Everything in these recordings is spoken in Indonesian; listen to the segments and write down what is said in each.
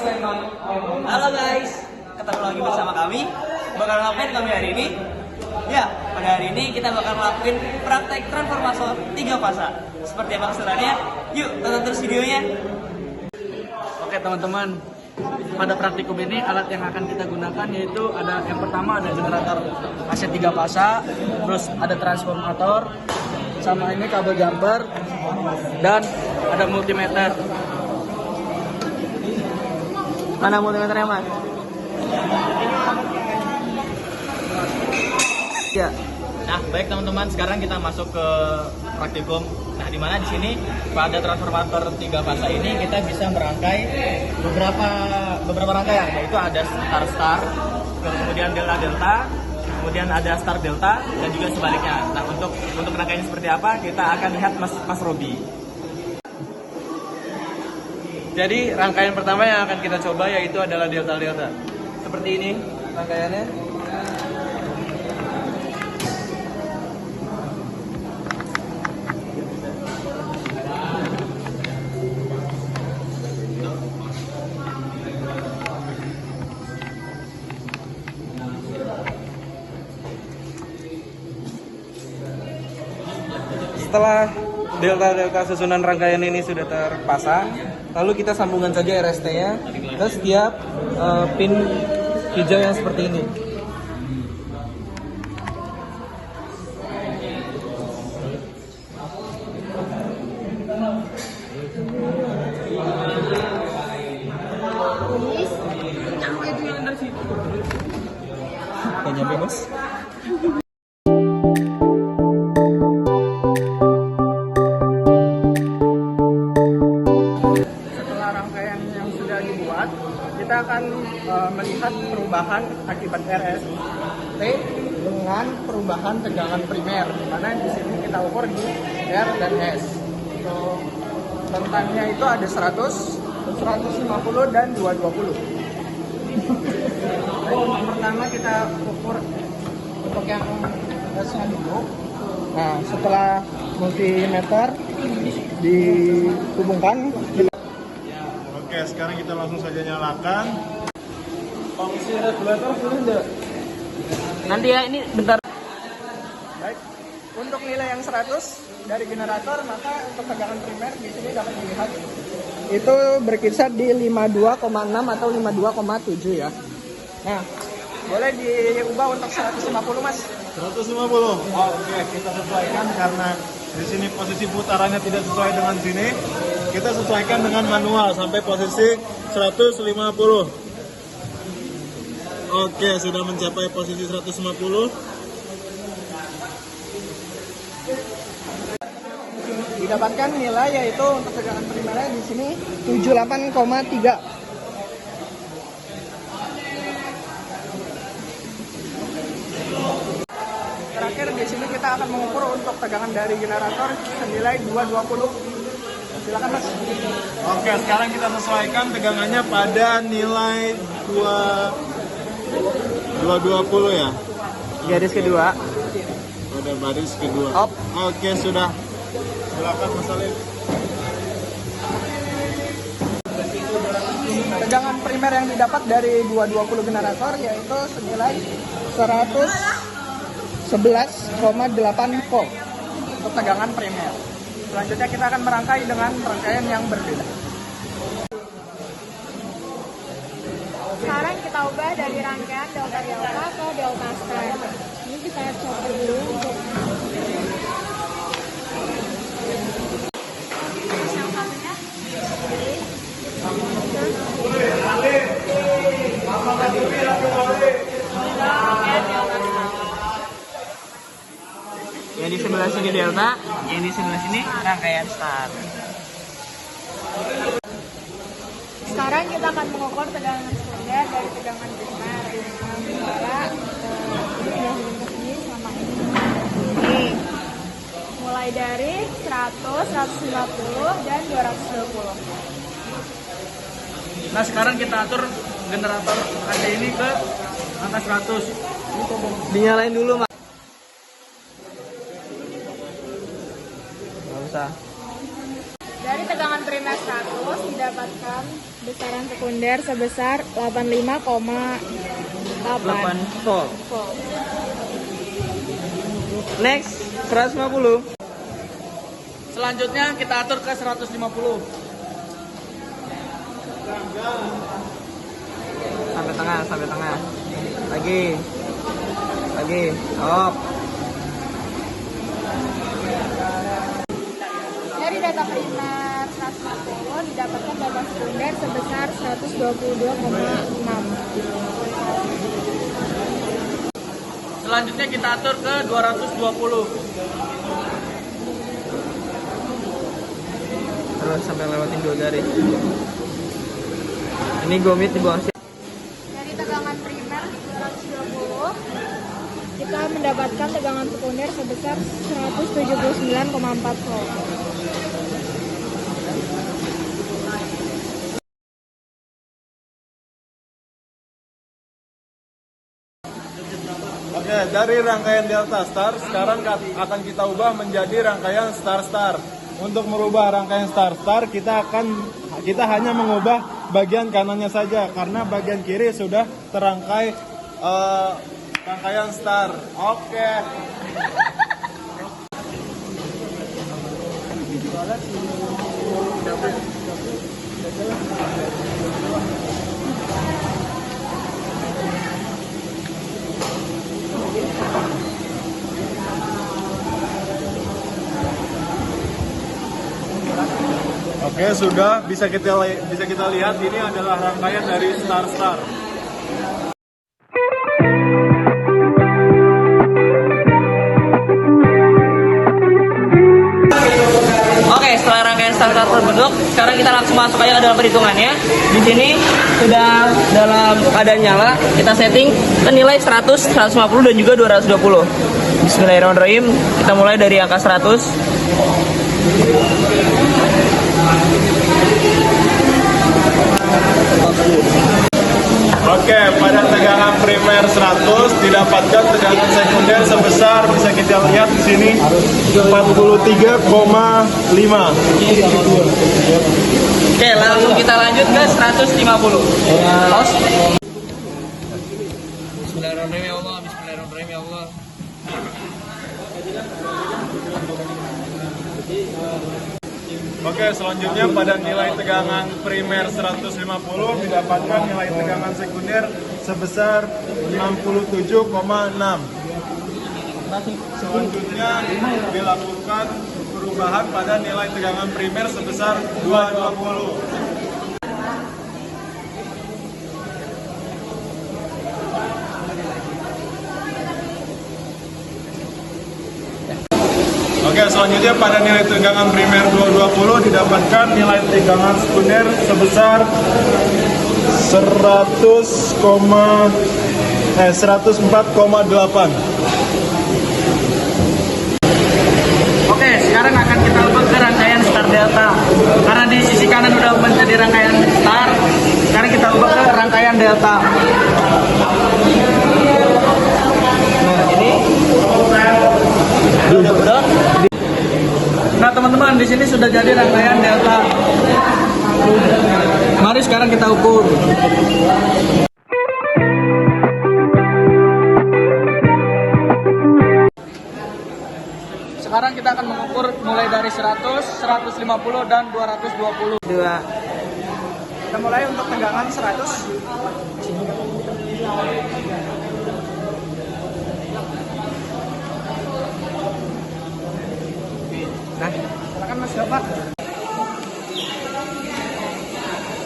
Halo guys, ketemu lagi bersama kami. Bakal ngapain kami hari ini? Ya, pada hari ini kita bakal ngelakuin praktek transformator 3 fasa. Seperti apa keseruannya? Yuk, tonton terus videonya. Oke teman-teman, pada praktikum ini alat yang akan kita gunakan yaitu ada yang pertama ada generator AC 3 fasa, terus ada transformator, sama ini kabel jumper, dan ada multimeter. Mana multimeternya, Mas? Ya. Nah, baik teman-teman, sekarang kita masuk ke praktikum. Nah, di mana di sini pada transformator 3 fasa ini kita bisa merangkai beberapa rangkaian, yaitu ada star, kemudian delta, kemudian ada star delta, dan juga sebaliknya. Nah, untuk rangkaiannya seperti apa, kita akan lihat Mas Robi. Jadi rangkaian pertama yang akan kita coba yaitu adalah delta. Seperti ini rangkaiannya. Setelah delta susunan rangkaian ini sudah terpasang, lalu kita sambungkan saja RST-nya ke setiap pin hijau yang seperti ini. Gak nyampe, Mas. Kita akan melihat perubahan akibat RST dengan perubahan tegangan primer, di mana di sini kita ukur di R dan S. Rentangnya itu ada 100, 150 dan 220. Baik, untuk pertama kita ukur untuk yang S-nya dulu. Nah, setelah multimeter dihubungkan. Oke, sekarang kita langsung saja nyalakan. Fungsi regulator sudah enggak? Nanti ya, ini bentar. Baik, untuk nilai yang 100 dari generator, maka untuk tegangan primer di sini dapat dilihat itu berkisar di 52,6 atau 52,7 ya. Nah, boleh diubah untuk 150, Mas. 150. Oke, kita sesuaikan karena di sini posisi putarannya tidak sesuai dengan sini. Kita sesuaikan dengan manual sampai posisi 150. Oke, sudah mencapai posisi 150. Didapatkan nilai yaitu untuk tegangan primernya di sini 78,3. Terakhir di sini kita akan mengukur untuk tegangan dari generator senilai 220. Silakan, Mas. Oke, sekarang kita sesuaikan tegangannya pada nilai 220 ya. Garis kedua. Pada baris kedua. Op. Oke, sudah. Silakan Mas Alif. Tegangan primer yang didapat dari 220 generator yaitu senilai 111,8 volt untuk tegangan primer. Selanjutnya kita akan merangkai dengan rangkaian yang berbeda. Sekarang kita ubah dari rangkaian delta ke delta star. Ini kita coba dulu untuk yang satunya. Yang di sebelah sini delta, yang di sebelah sini rangkaian star. Sekarang kita akan mengukur tegangan standar dari tegangan primer. Sementara ini sama ini. Mulai dari 100, 150 dan 220. Nah, sekarang kita atur generator AC ini ke angka 100. Dinyalain dulu, Mas. Nggak usah. Dari tegangan primer 100 didapatkan besaran tegangan sekunder sebesar 85,8 volt. volt. Next, 150. Selanjutnya kita atur ke 150. Sampai tengah. Lagi. Stop. Dari data primer 150 didapatkan data sekunder sebesar 122,6. Selanjutnya kita atur ke 220. Terus sampai lewatin 2 garis. Ini gomit di bawah. Dari tegangan primer 220 kita mendapatkan tegangan sekunder sebesar 179,4 volt. Oke, dari rangkaian Delta Star, sekarang akan kita ubah menjadi rangkaian Star Star. Untuk merubah rangkaian Star Star, kita hanya mengubah bagian kanannya saja, karena bagian kiri sudah terangkai rangkaian Star. Oke. Oke, sudah bisa kita lihat ini adalah rangkaian dari Star Star. Oke, setelah rangkaian Star Star terbentuk, sekarang kita langsung masuk aja ke dalam perhitungannya. Di sini sudah dalam keadaan nyala, kita setting ke nilai 100, 150 dan juga 220. Bismillahirrahmanirrahim. Kita mulai dari angka 100. Oke, pada tegangan primer 100 didapatkan tegangan sekunder sebesar, bisa kita lihat di sini 43,5. Oke, langsung kita lanjut ke 150. Pause. Bismillahirrahmanirrahim ya Allah, bismillahirrahmanirrahim ya Allah. Oke, selanjutnya pada nilai tegangan primer 150 didapatkan nilai tegangan sekunder sebesar 67,6. Selanjutnya dilakukan perubahan pada nilai tegangan primer sebesar 220. Oke, selanjutnya pada nilai tegangan primer 220 didapatkan nilai tegangan sekunder sebesar 104,8. Oke, sekarang akan kita ubah ke rangkaian Star Delta. Karena di sisi kanan udah menjadi rangkaian Star, sekarang kita ubah ke rangkaian Delta. Nah, ini Nah, teman-teman, di sini sudah jadi rangkaian Delta. Mari sekarang kita ukur. Sekarang kita akan mengukur mulai dari 100, 150 dan 220. dua. Kita mulai untuk tegangan 100. Nah, Silakan Mas Bapak.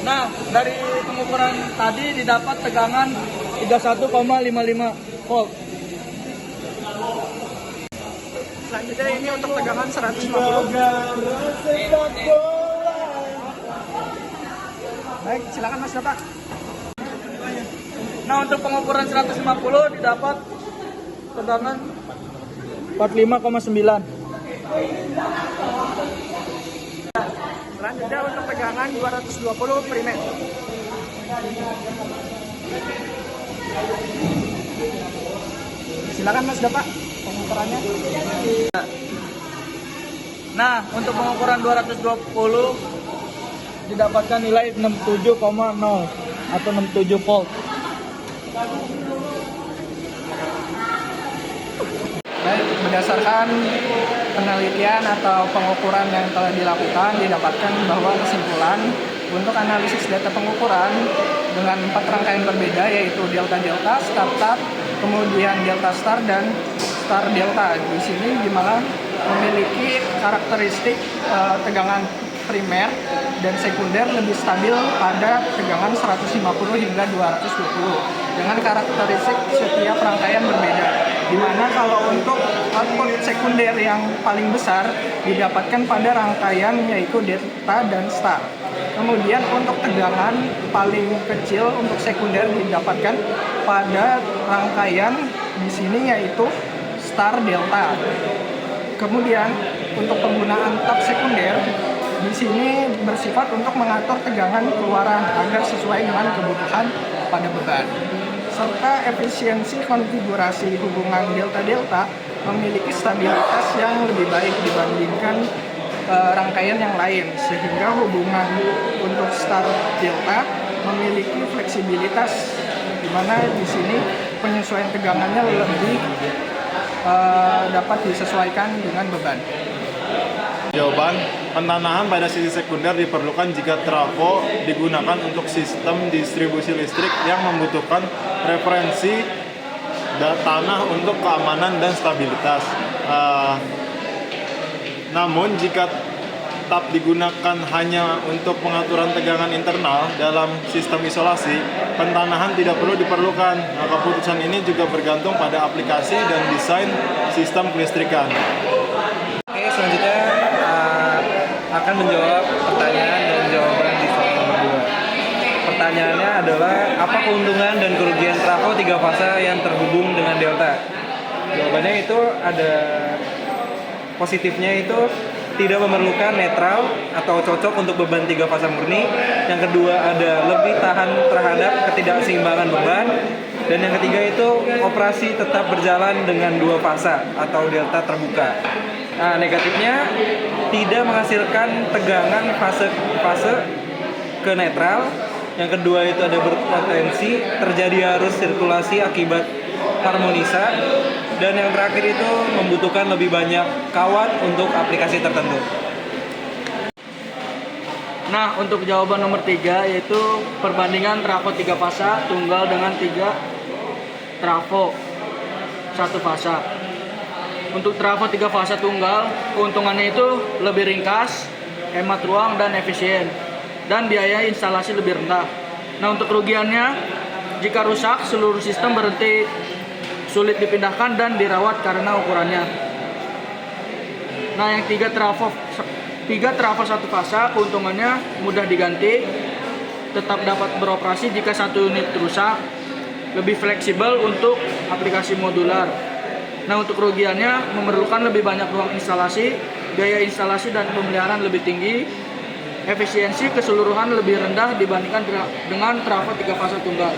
Nah, dari pengukuran tadi didapat tegangan 31,55 volt. Selanjutnya ini untuk tegangan 150. Baik, silakan Mas Bapak. Nah, untuk pengukuran 150 didapat tegangan 45,9. Selanjutnya untuk tegangan 220 primer. Silakan Mas Bapak pengukurannya. Nah, untuk pengukuran 220 didapatkan nilai 67,0 atau 67 volt. Baik, berdasarkan penelitian atau pengukuran yang telah dilakukan, didapatkan bahwa kesimpulan untuk analisis data pengukuran dengan 4 rangkaian berbeda, yaitu delta-delta, star-star, kemudian delta-star, dan star-delta. Di sini dimana memiliki karakteristik tegangan primer dan sekunder lebih stabil pada tegangan 150 hingga 220 dengan karakteristik setiap rangkaian berbeda. Di mana kalau untuk output sekunder yang paling besar didapatkan pada rangkaian yaitu delta dan star. Kemudian untuk tegangan paling kecil untuk sekunder didapatkan pada rangkaian di sini yaitu star delta. Kemudian untuk penggunaan tab sekunder di sini bersifat untuk mengatur tegangan keluaran agar sesuai dengan kebutuhan pada beban. Serta efisiensi konfigurasi hubungan delta-delta memiliki stabilitas yang lebih baik dibandingkan rangkaian yang lain, sehingga hubungan untuk star delta memiliki fleksibilitas di mana di sini penyesuaian tegangannya lebih dapat disesuaikan dengan beban. Jawaban, pentanahan pada sisi sekunder diperlukan jika trafo digunakan untuk sistem distribusi listrik yang membutuhkan referensi tanah untuk keamanan dan stabilitas. Namun jika tab digunakan hanya untuk pengaturan tegangan internal dalam sistem isolasi, pentanahan tidak perlu diperlukan. Nah, keputusan ini juga bergantung pada aplikasi dan desain sistem kelistrikan. Oke, selanjutnya akan menjawab pertanyaan dan jawaban di soal nomor 2. Pertanyaannya adalah, apa keuntungan dan kerugian trafo 3 fasa yang terhubung dengan delta? Jawabannya itu ada positifnya, itu tidak memerlukan netral atau cocok untuk beban 3 fasa murni. Yang kedua ada lebih tahan terhadap ketidakseimbangan beban. Dan yang ketiga itu operasi tetap berjalan dengan 2 fasa atau delta terbuka. Nah, negatifnya tidak menghasilkan tegangan fase ke netral. Yang kedua itu ada berpotensi terjadi arus sirkulasi akibat harmonisa. Dan yang terakhir itu membutuhkan lebih banyak kawat untuk aplikasi tertentu. Nah, untuk jawaban nomor 3 yaitu perbandingan trafo 3 fasa tunggal dengan 3 trafo 1 fasa. Untuk trafo 3 fasa tunggal, keuntungannya itu lebih ringkas, hemat ruang dan efisien, dan biaya instalasi lebih rendah. Nah, untuk kerugiannya, jika rusak, seluruh sistem berhenti, sulit dipindahkan dan dirawat karena ukurannya. Nah, yang 3 trafo 1 fasa, keuntungannya mudah diganti, tetap dapat beroperasi jika satu unit rusak, lebih fleksibel untuk aplikasi modular. Nah, untuk kerugiannya memerlukan lebih banyak ruang instalasi, biaya instalasi dan pemeliharaan lebih tinggi, efisiensi keseluruhan lebih rendah dibandingkan dengan trafo 3 fasa tunggal.